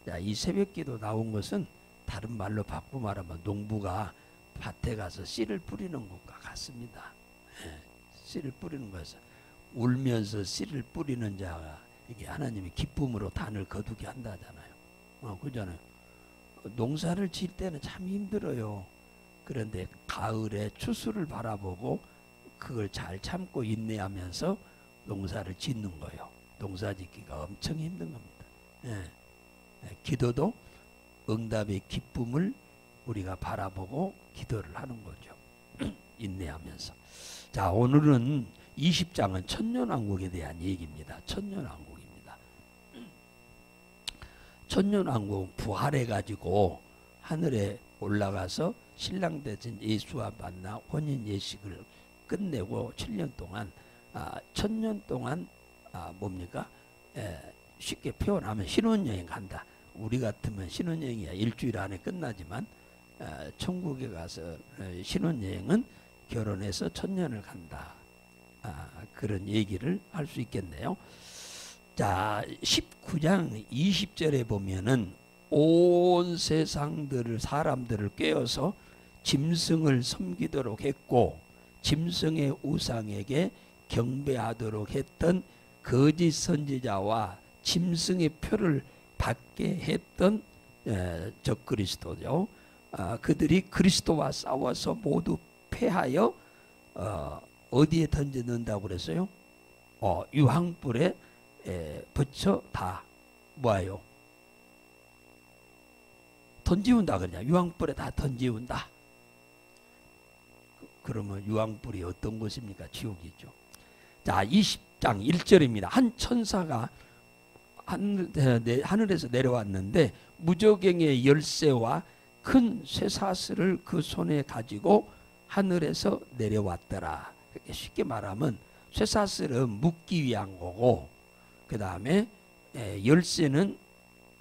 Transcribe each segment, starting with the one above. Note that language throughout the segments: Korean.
자, 이 새벽기도 나온 것은 다른 말로 바꾸 말하면 농부가 밭에 가서 씨를 뿌리는 것과 같습니다. 예, 씨를 뿌리는 것은 울면서 씨를 뿌리는 자가 이게 하나님의 기쁨으로 단을 거두게 한다잖아요. 그잖아요. 농사를 지을 때는 참 힘들어요. 그런데 가을에 추수를 바라보고 그걸 잘 참고 인내하면서 농사를 짓는 거예요. 농사 짓기가 엄청 힘든 겁니다. 예. 기도도 응답의 기쁨을 우리가 바라보고 기도를 하는 거죠. 인내하면서. 자, 오늘은 20장은 천년왕국에 대한 얘기입니다. 천년왕국입니다. 천년왕국은 부활해가지고 하늘에 올라가서 신랑 되신 예수와 만나 혼인 예식을 끝내고 7년 동안 천년 동안 뭡니까? 쉽게 표현하면 신혼여행 간다. 우리 같으면 신혼여행이야 일주일 안에 끝나지만 천국에 가서 신혼여행은 결혼해서 천년을 간다. 그런 얘기를 할 수 있겠네요. 자, 19장 20절에 보면은 온 세상들을 사람들을 꿰어서 짐승을 섬기도록 했고 짐승의 우상에게 경배하도록 했던 거짓 선지자와 짐승의 표를 받게 했던 적그리스도죠. 그들이 그리스도와 싸워서 모두 패하여 어디에 던져 넣는다고 그랬어요? 유황불에 붙여 다 뭐예요? 던지운다 그러냐? 유황불에 다 던지운다. 그러면 유황불이 어떤 것입니까? 지옥이죠. 자, 20장 1절입니다. 한 천사가 하늘에서 내려왔는데 무저갱의 열쇠와 큰 쇠사슬을 그 손에 가지고 하늘에서 내려왔더라. 쉽게 말하면 쇠사슬은 묶기 위한 거고 그 다음에 열쇠는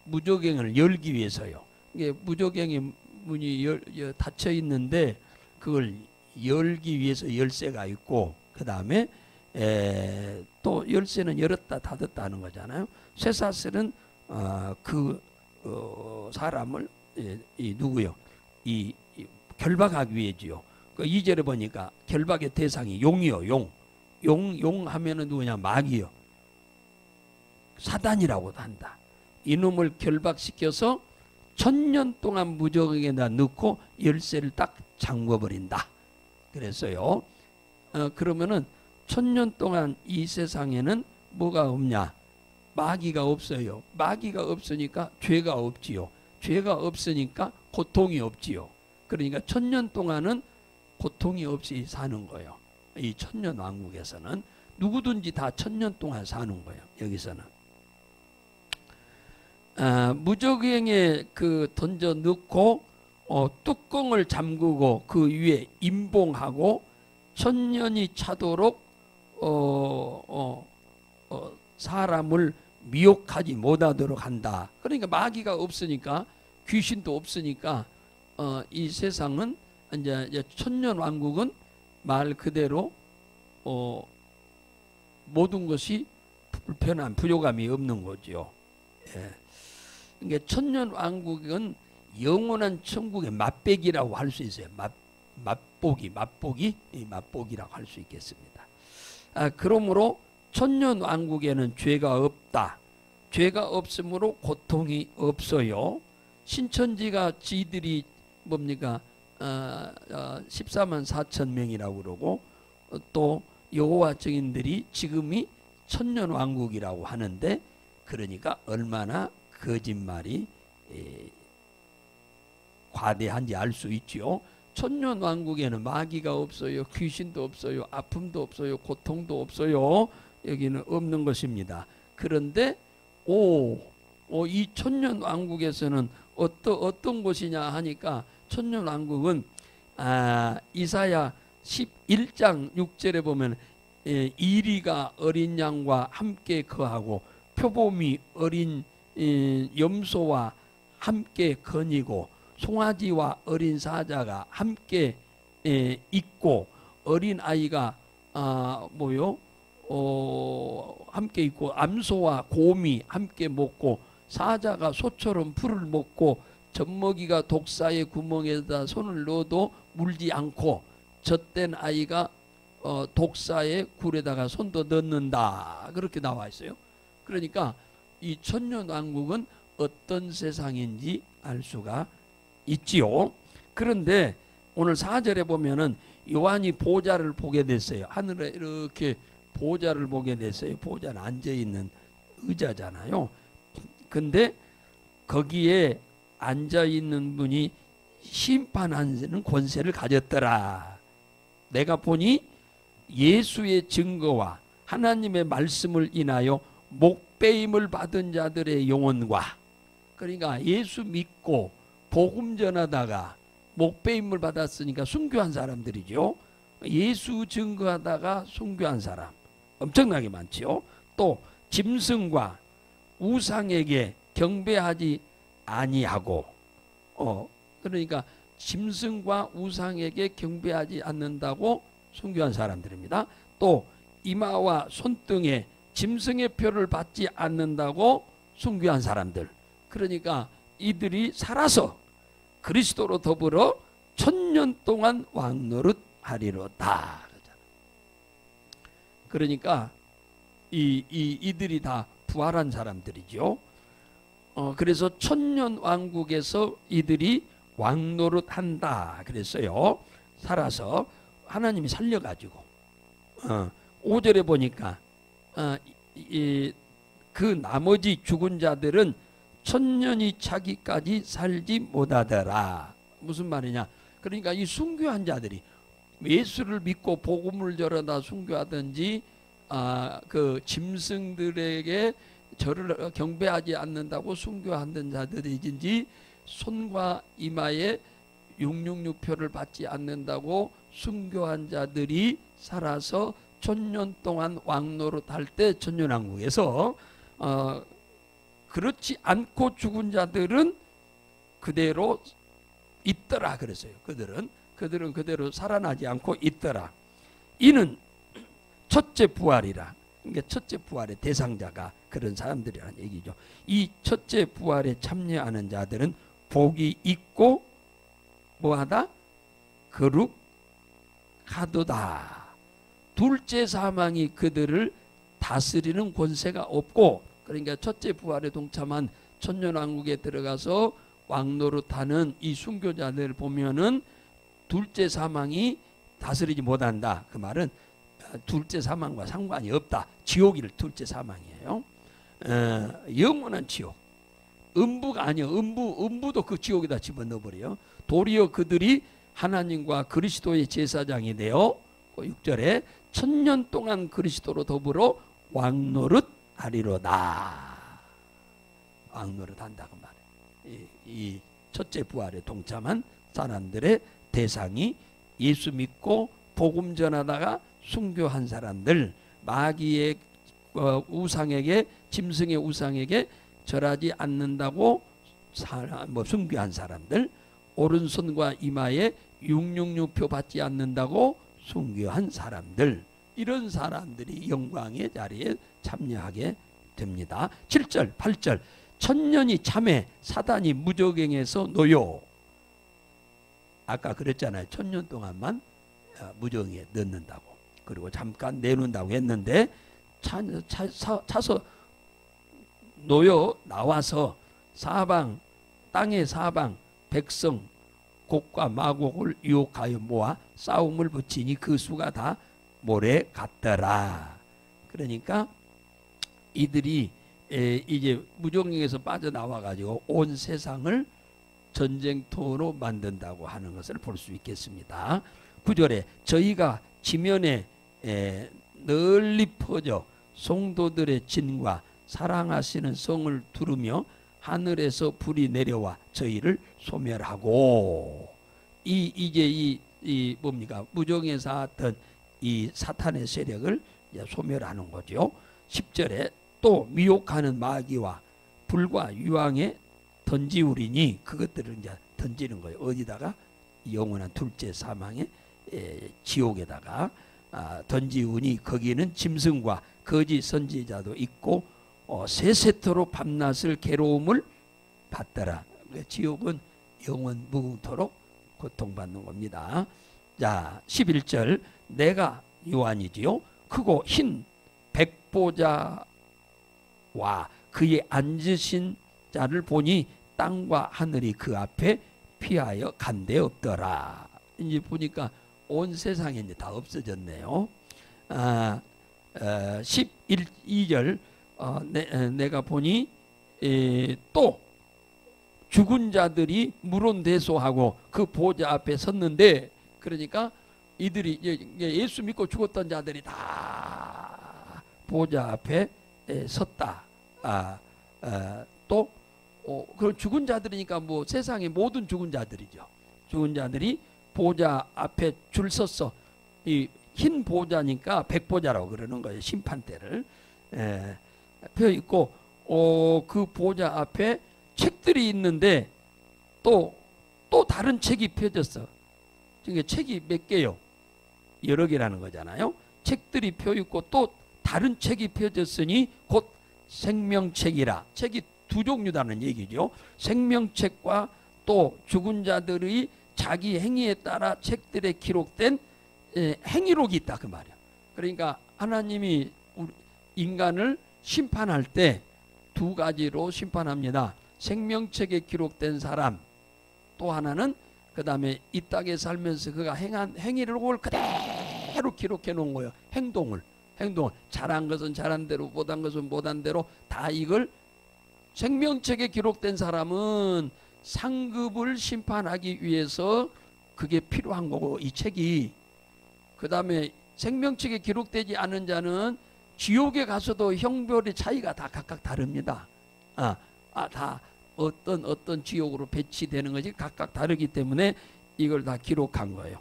무저갱을 열기 위해서요. 이게 무저갱의 문이 닫혀 있는데 그걸 열기 위해서 열쇠가 있고 그 다음에 또 열쇠는 열었다 닫았다 하는 거잖아요. 쇠사슬은 사람을 누구요? 이 결박하기 위해지요. 그 2절에 보니까 결박의 대상이 용이요. 용 하면은 누구냐? 마귀요. 사단이라고도 한다. 이놈을 결박시켜서 1000년 동안 무저갱에다 넣고 열쇠를 딱 잠궈버린다. 그래서요. 그러면은 1000년 동안 이 세상에는 뭐가 없냐? 마귀가 없어요. 마귀가 없으니까 죄가 없지요. 죄가 없으니까 고통이 없지요. 그러니까 1000년 동안은 고통이 없이 사는 거예요. 이 천년 왕국에서는 누구든지 다 1000년 동안 사는 거예요. 여기서는 무저갱에 던져 넣고 뚜껑을 잠그고 그 위에 임봉하고 1000년이 차도록 사람을 미혹하지 못하도록 한다. 그러니까 마귀가 없으니까 귀신도 없으니까 이 세상은 이제 천년 왕국은 말 그대로 모든 것이 불편한 부족함이 없는 거죠. 예. 그러니까 천년 왕국은 영원한 천국의 맛배기라고 할 수 있어요. 맛보기라고 할 수 있겠습니다. 그러므로 천년 왕국에는 죄가 없다. 죄가 없으므로 고통이 없어요. 신천지가 지들이 뭡니까? 14만 4천 명이라고 그러고 또 여호와 증인들이 지금이 천년 왕국이라고 하는데 그러니까 얼마나 거짓말이 과대한지 알 수 있죠. 천년 왕국에는 마귀가 없어요. 귀신도 없어요. 아픔도 없어요. 고통도 없어요. 여기는 없는 것입니다. 그런데 이 천년 왕국에서는 어떤 곳이냐 하니까 천년 왕국은 이사야 11장 6절에 보면 이리가 어린 양과 함께 거하고 표범이 어린 염소와 함께 거니고 송아지와 어린 사자가 함께 있고 어린 아이가 함께 있고 암소와 곰이 함께 먹고 사자가 소처럼 풀을 먹고 젖먹이가 독사의 구멍에다 손을 넣어도 물지 않고 젖된 아이가 독사의 굴에다가 손도 넣는다. 그렇게 나와 있어요. 그러니까 이 천년왕국은 어떤 세상인지 알 수가 있지요. 그런데 오늘 4절에 보면은 요한이 보좌를 보게 됐어요. 하늘에 이렇게 보좌를 보게 됐어요. 보좌는 앉아있는 의자잖아요. 근데 거기에 앉아있는 분이 심판하는 권세를 가졌더라. 내가 보니 예수의 증거와 하나님의 말씀을 인하여 목배임을 받은 자들의 영혼과, 그러니까 예수 믿고 복음 전하다가 목배임을 받았으니까 순교한 사람들이죠. 예수 증거하다가 순교한 사람 엄청나게 많죠. 또 짐승과 우상에게 경배하지 아니하고, 그러니까 짐승과 우상에게 경배하지 않는다고 순교한 사람들입니다. 또 이마와 손등에 짐승의 표를 받지 않는다고 순교한 사람들. 그러니까 이들이 살아서 그리스도로 더불어 1000년 동안 왕노릇하리로다. 그러니까 이들이 다 부활한 사람들이죠. 그래서 1000년 왕국에서 이들이 왕노릇한다 그랬어요. 살아서 하나님이 살려가지고 5절에 보니까 그 나머지 죽은 자들은 1000년이 차기까지 살지 못하더라. 무슨 말이냐? 그러니까 이 순교한 자들이 예수를 믿고 복음을 전하다 순교하든지 그 짐승들에게 저를 경배하지 않는다고 순교하는 자들이든지 손과 이마에 666표를 받지 않는다고 순교한 자들이 살아서 1000년 동안 왕노릇할 때 천년왕국에서 그렇지 않고 죽은 자들은 그대로 있더라 그랬어요. 그들은 그대로 살아나지 않고 있더라. 이는 첫째 부활이라. 그러니까 첫째 부활의 대상자가 그런 사람들이라는 얘기죠. 이 첫째 부활에 참여하는 자들은 복이 있고 뭐하다? 거룩하도다. 둘째 사망이 그들을 다스리는 권세가 없고, 그러니까 첫째 부활에 동참한 천년왕국에 들어가서 왕노릇하는 이 순교자들 보면은 둘째 사망이 다스리지 못한다. 그 말은 둘째 사망과 상관이 없다. 지옥이 둘째 사망이에요. 영원한 지옥. 음부가 아니요. 음부도 그 지옥에다 집어넣어버려요. 도리어 그들이 하나님과 그리스도의 제사장이 되어 6절에 1000년 동안 그리스도로 더불어 왕노릇하리로다. 왕노릇한다고 말해. 이 첫째 부활에 동참한 사람들의 대상이 예수 믿고 복음 전하다가 순교한 사람들, 마귀의 우상에게, 짐승의 우상에게 절하지 않는다고 순교한 사람들, 오른손과 이마에 666표 받지 않는다고 순교한 사람들, 이런 사람들이 영광의 자리에 참여하게 됩니다. 7절 8절 천년이 참해 사단이 무저갱에서 놓여. 아까 그랬잖아요. 1000년 동안만 무저갱에 넣는다고, 그리고 잠깐 내놓는다고 했는데 차서 놓여 나와서 사방, 땅의 사방 백성 곡과 마곡을 유혹하여 모아 싸움을 붙이니 그 수가 다 모래 같더라. 그러니까 이들이 이제 무저갱에서 빠져나와 가지고 온 세상을 전쟁터로 만든다고 하는 것을 볼 수 있겠습니다. 9절에 저희가 지면에 널리 퍼져 성도들의 진과 사랑하시는 성을 두르며 하늘에서 불이 내려와 저희를 소멸하고, 이제 이 뭡니까? 무정에 쌓았던 이 사탄의 세력을 소멸하는 거죠. 10절에 또 미혹하는 마귀와 불과 유황에 던지우리니, 그것들을 이제 던지는 거예요. 어디다가? 영원한 둘째 사망의 지옥에다가 던지우니 거기는 짐승과 거짓 선지자도 있고 세세토록 밤낮을 괴로움을 받더라. 지옥은 영원 무궁토록 고통받는 겁니다. 자, 11절 내가 요한이지요 크고 흰 백보자와 그의 앉으신 자를 보니 땅과 하늘이 그 앞에 피하여 간데 없더라. 이제 보니까 온 세상에 이제 다 없어졌네요. 12절 내가 보니 또 죽은 자들이 물론대소하고 그 보좌 앞에 섰는데, 그러니까 이들이 예수 믿고 죽었던 자들이 다 보좌 앞에 섰다. 또 그 죽은 자들이니까 뭐 세상의 모든 죽은 자들이죠. 죽은 자들이 보좌 앞에 줄 섰어. 이 흰 보좌니까 백보좌라고 그러는 거예요. 심판대를 펴 있고 그 보좌 앞에 책들이 있는데 또 다른 책이 펴졌어. 그러니까 책이 몇 개요? 여러 개라는 거잖아요. 책들이 펴 있고 또 다른 책이 펴졌으니 곧 생명책이라. 책이 두 종류다는 얘기죠. 생명책과 또 죽은 자들의 자기 행위에 따라 책들에 기록된 행위록이 있다 그 말이야. 그러니까 하나님이 인간을 심판할 때 두 가지로 심판합니다. 생명책에 기록된 사람, 또 하나는 그 다음에 이 땅에 살면서 그가 행한 행위록을 그대로 기록해 놓은 거예요. 행동을 잘한 것은 잘한 대로, 못한 것은 못한 대로 다 이걸. 생명책에 기록된 사람은 상급을 심판하기 위해서 그게 필요한 거고, 이 책이. 그 다음에 생명책에 기록되지 않은 자는 지옥에 가서도 형별의 차이가 다 각각 다릅니다. 다 어떤 지옥으로 배치되는 것이 각각 다르기 때문에 이걸 다 기록한 거예요.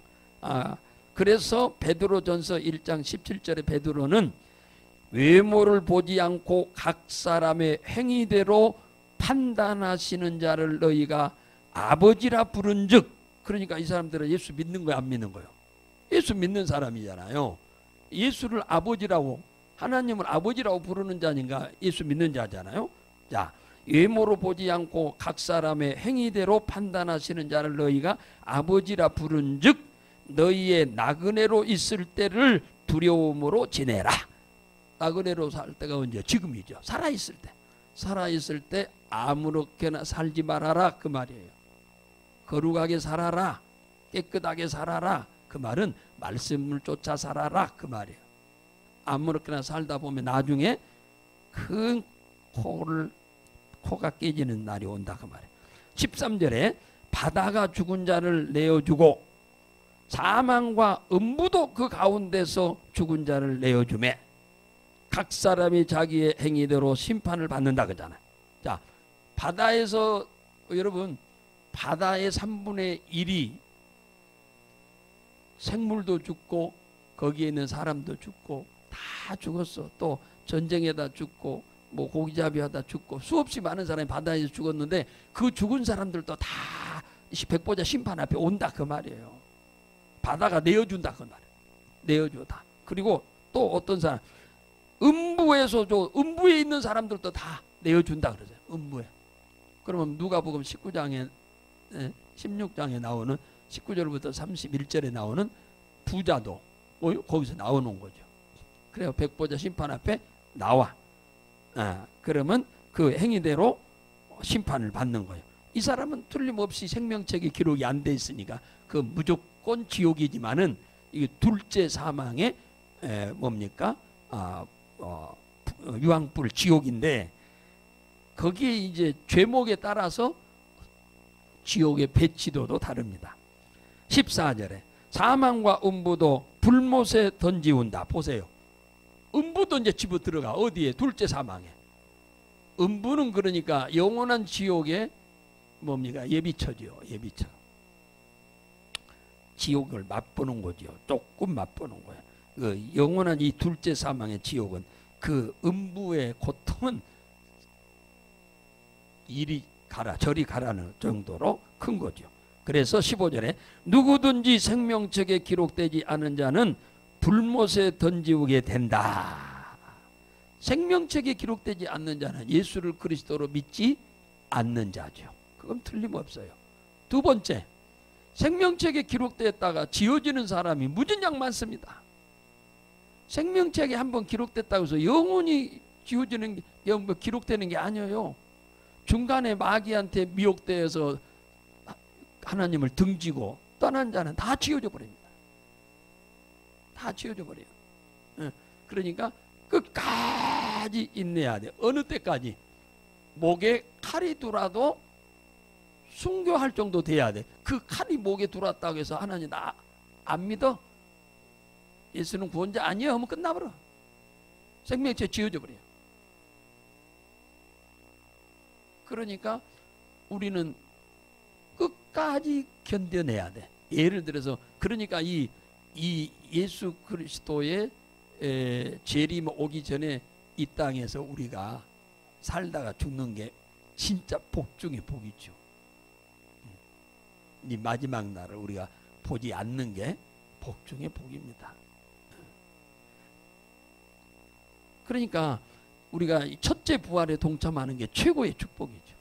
그래서 베드로전서 1장 17절에 베드로는 외모를 보지 않고 각 사람의 행위대로 판단하시는 자를 너희가 아버지라 부른즉, 그러니까 이 사람들은 예수 믿는 거야, 안 믿는 거예요? 예수 믿는 사람이잖아요. 예수를 아버지라고, 하나님을 아버지라고 부르는 자니까 예수 믿는 자잖아요. 자, 외모로 보지 않고 각 사람의 행위대로 판단하시는 자를 너희가 아버지라 부른즉 너희의 나그네로 있을 때를 두려움으로 지내라. 나그네로 살 때가 언제? 지금이죠. 살아있을 때 아무렇게나 살지 말아라 그 말이에요. 거룩하게 살아라, 깨끗하게 살아라. 그 말은 말씀을 쫓아 살아라 그 말이에요. 아무렇게나 살다 보면 나중에 큰 코가 깨지는 날이 온다 그 말이에요. 13절에 바다가 죽은 자를 내어주고 사망과 음부도 그 가운데서 죽은 자를 내어주매 각 사람이 자기의 행위대로 심판을 받는다 그러잖아요. 자, 바다에서 여러분, 바다의 3분의 1이 생물도 죽고 거기에 있는 사람도 죽고 다 죽었어. 또 전쟁에다 죽고 뭐 고기잡이하다 죽고 수없이 많은 사람이 바다에서 죽었는데 그 죽은 사람들도 다 백보자 심판 앞에 온다 그 말이에요. 바다가 내어준다 그 말이에요. 내어주다. 그리고 또 어떤 사람 음부에 있는 사람들도 다 내어준다 그러죠. 음부에. 그러면 누가복음 19장에 16장에 나오는 19절부터 31절에 나오는 부자도 거기서 나오는 거죠. 그래요. 백보자 심판 앞에 나와. 그러면 그 행위대로 심판을 받는 거예요. 이 사람은 틀림없이 생명책에 기록이 안 돼 있으니까 그 무조건 지옥이지만은 이게 둘째 사망의 뭡니까? 유황불 지옥인데 거기에 이제 죄목에 따라서 지옥의 배치도도 다릅니다. 14절에 사망과 음부도 불못에 던지운다. 보세요. 음부도 이제 집어 들어가. 어디에? 둘째 사망에. 음부는 그러니까 영원한 지옥의 뭡니까? 예비처지요. 예비처. 지옥을 맛보는 거죠. 조금 맛보는 거예요. 그 영원한 이 둘째 사망의 지옥은 그 음부의 고통은 이리 가라 저리 가라는 정도로 큰 거죠. 그래서 15절에 누구든지 생명책에 기록되지 않은 자는 불못에 던지우게 된다. 생명책에 기록되지 않는 자는 예수를 그리스도로 믿지 않는 자죠. 그건 틀림없어요. 두 번째, 생명책에 기록되었다가 지워지는 사람이 무진장 많습니다. 생명책에 한번 기록됐다고 해서 영원히 지워지는 게, 기록되는 게 아니에요. 중간에 마귀한테 미혹되어서 하나님을 등지고 떠난 자는 다 지워져 버립니다. 다 지워져 버려요. 그러니까 끝까지 인내해야 돼. 어느 때까지? 목에 칼이 들어와도 순교할 정도 돼야 돼. 그 칼이 목에 들어왔다고 해서 하나님 나 안 믿어? 예수는 구원자 아니에요 하면 끝나버려. 생명체 지워져 버려요. 그러니까 우리는 끝까지 견뎌내야 돼. 예를 들어서 그러니까 이 예수 그리스도의 재림 오기 전에 이 땅에서 우리가 살다가 죽는 게 진짜 복 중에 복이죠. 이 마지막 날을 우리가 보지 않는 게 복 중에 복입니다. 그러니까 우리가 첫째 부활에 동참하는 게 최고의 축복이죠.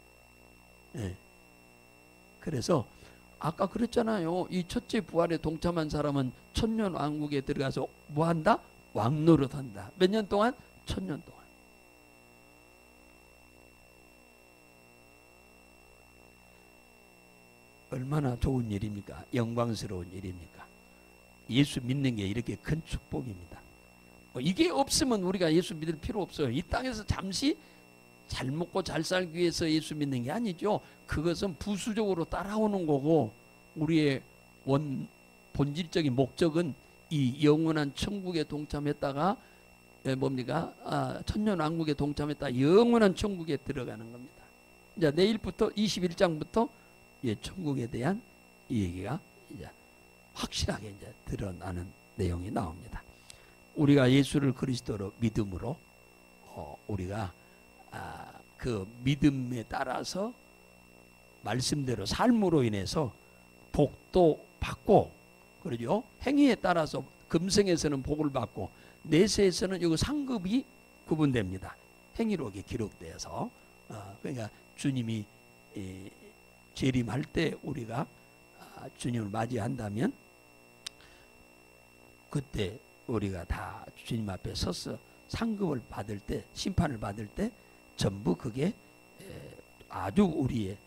그래서 아까 그랬잖아요. 이 첫째 부활에 동참한 사람은 천년 왕국에 들어가서 뭐 한다? 왕노릇 한다. 몇 년 동안? 1000년 동안. 얼마나 좋은 일입니까? 영광스러운 일입니까? 예수 믿는 게 이렇게 큰 축복입니다. 이게 없으면 우리가 예수 믿을 필요 없어요. 이 땅에서 잠시 잘 먹고 잘 살기 위해서 예수 믿는 게 아니죠. 그것은 부수적으로 따라오는 거고 우리의 본질적인 목적은 이 영원한 천국에 동참했다가 뭡니까? 천년왕국에 동참했다 영원한 천국에 들어가는 겁니다. 이제 내일부터 21장부터 천국에 대한 이 얘기가 이제 확실하게 이제 드러나는 내용이 나옵니다. 우리가 예수를 그리스도로 믿음으로 우리가 그 믿음에 따라서 말씀대로 삶으로 인해서 복도 받고 그러죠. 행위에 따라서 금생에서는 복을 받고 내세에서는 이 상급이 구분됩니다. 행위록에 기록되어서 그러니까 주님이 재림할 때 우리가 주님을 맞이한다면 그때 우리가 다 주님 앞에 서서 상급을 받을 때 심판을 받을 때 전부 그게 아주 우리의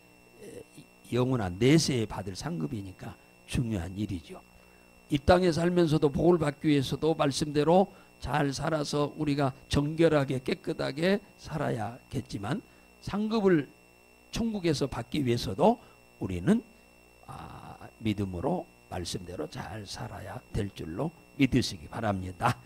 영원한 내세에 받을 상급이니까 중요한 일이죠. 이 땅에 살면서도 복을 받기 위해서도 말씀대로 잘 살아서 우리가 정결하게 깨끗하게 살아야겠지만 상급을 천국에서 받기 위해서도 우리는 믿음으로 말씀대로 잘 살아야 될 줄로 믿으시기 바랍니다.